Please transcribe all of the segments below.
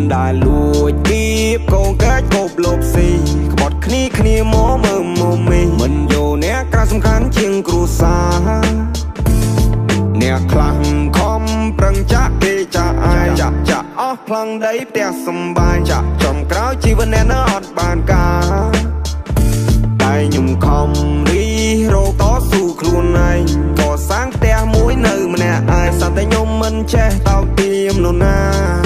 đã lùi tiếp cô kết cột lộp xì bọt khní mó mơ mồ mì mình vô nè ca sung khán chiêng cru xa nè khlang khom prang chá kê chá ai chá chá ó khlang đấy tè sầm bài chá trong cáo chi vấn nè nó ọt bàn ca đại nhung không đi rô tó su khuôn này có sáng tè mũi nơi mà nè ai sao tay nhung mình che tao tim nô na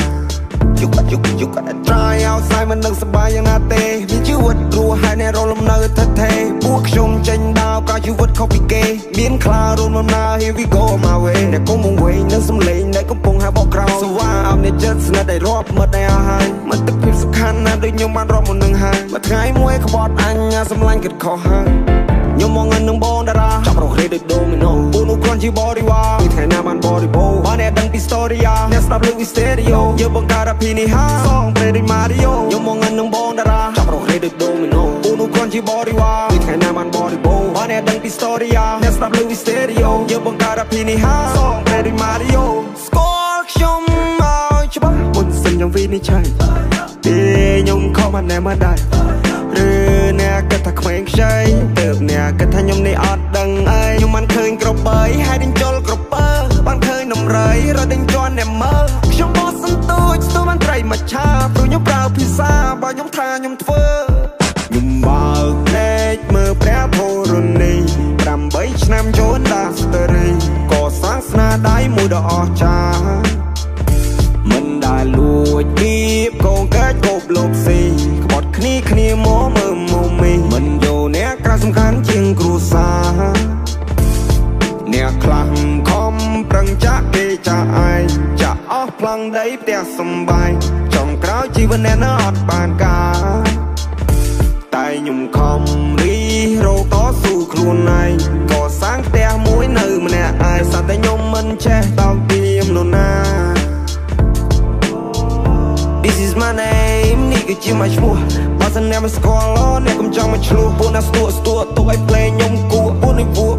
you gotta try outside มัน នឹងសប្បាយយ៉ាងណាទេមានជីវិតរស់ហើយអ្នករលំនៅថិតថេរពួកខ្ញុំចេញដើរក៏ជីវិតខុសពីគេមានខ្លារួមដំណើរ here we go my way អ្នកគុំមកវិញនឹងសំឡេងដែលកំពុងហៅបកក្រោយសវ៉ាអមអ្នកចិត្តស្និទ្ធដែលរាប់មិត្តដែលអស់ហើយមិនទឹកភាពសំខាន់ណាស់ដូចខ្ញុំបានរាប់មុននឹងហើយមួយថ្ងៃមួយក្បត់អញសម្លាញ់គិតខុសហើយខ្ញុំមកងឹងនឹងបងតារាចាប់រកលេដូចដូមីណូពូនោះគ្រាន់ជាបរិវារពីថ្ងៃណាបានបរិបូរបានអ្នកដឹងពី story អ្នកស្ដាប់លើ stereo យើងបង្កើតអភិនិហាសងពេលដូច Mario ខ្ញុំមកងឹងនឹងបងតារាចាប់រកលេដូចដូមីណូពូនោះគ្រាន់ជាបរិវារពីថ្ងៃណាបានបរិបូរបានអ្នកដឹងពី story អ្នកស្ដាប់លើ stereo យើងបង្កើតអភិនិហាសងពេលដូច Mario ស្គាល់ខ្ញុំមកច្បាស់មុនសិនខ្ញុំវិនិច្ឆ័យពេលខ្ញុំខំមិនណែមកដែរឬអ្នកគិតថាក្មេងខ្ចីទៅអ្នកគិតថាខ្ញុំនេះអត់ដឹងអីខ្ញុំមិនឃើញក្របបីហើយដេញចូលក្របបើបានឃើញនំរៃរត់ដេញជន់អ្នកមើលខ្ញុំបោះសន្ទូចស្ទូបានត្រីមកឆាព្រោះខ្ញុំប្រើភាសាបើខ្ញុំថាខ្ញុំធ្វើខ្ញុំបើកភ្នែកមើលព្រះធរណី8ឆ្នាំចូលដាស្តរីក៏សាសនាដៃមួយដ៏អស្ចារ្យមិនដែលលួចពីបកងកាច់គប់លោកស៊ីក្បត់គ្នាមមើមមមីមិនយោអ្នកក្រៅសំខាន់ជាងគ្រួសារអ្នកខ្លាំងខំប្រឹងចាក់គេចាក់ឯងចាក់អស់ផ្លាំងដីផ្ទះសំបាយចង់ក្រោយជីវិតអ្នកនៅអត់បានការតែខ្ញុំខំរីរោតស៊ូខ្លួនឯងក៏សាងផ្ទះមួយនៅម្នាក់ឯងសត្វតែខ្ញុំមិនចេះតោកទាមនរណាThis is my name នេះគឺជាមកឈ្មោះបើសិនអ្នកមិនស្គាល់អ្នកកុំចង់មកឆ្លោះពួកណាស្ទួទុកឲ្យភ្លេងខ្ញុំគួរពួកនេះវួ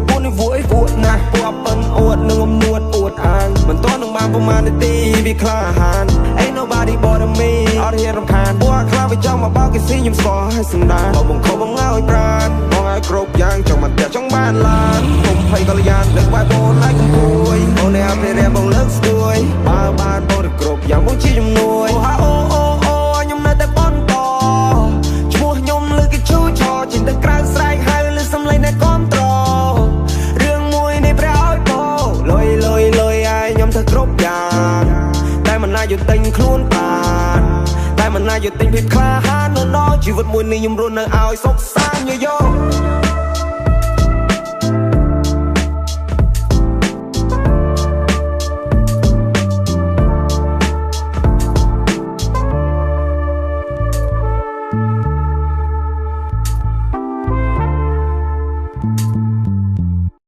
ណាស់ពួកប៉ិនអួតនឹងអំនួតអួតអាងមិនតនឹងបានប្រមាណនាទីវាក្លាហាន Ain't nobody but me អត់ហ៊ានរំខានពួកខ្លាចវាចង់មកបោកគេស៊ីខ្ញុំស្គាល់ឲ្យសម្ដានបើបង្ខំបង្ឲ្យប្រានបងឲ្យគ្រប់យ៉ាងចង់មកតែចង់បានឡានខ្ញុំភ័យកល្យានលើកវាយបងឲ្យកំពួយអូនអ្នកពេលរៀបបងលើកស្ទួយបើបានបងទៅគ្រប់យ៉ាងបងជាជំនួយខ្ញុំនៅតែបន្តឈ្មោះខ្ញុំលើគេឈូឆោចេញទៅក្រៅស្រែកហៅលើសំឡេងអ្នកគាំទ្ររឿងមួយនេះព្រះឲ្យបោលុយឲ្យខ្ញុំទៅគ្រប់យ៉ាងតែមិនណាយកទិញខ្លួនបានតែមិនណាយកទិញភាពក្លាហាននៅដល់ជីវិតមួយនេះខ្ញុំរស់នៅឲ្យសុខសាន្តយោ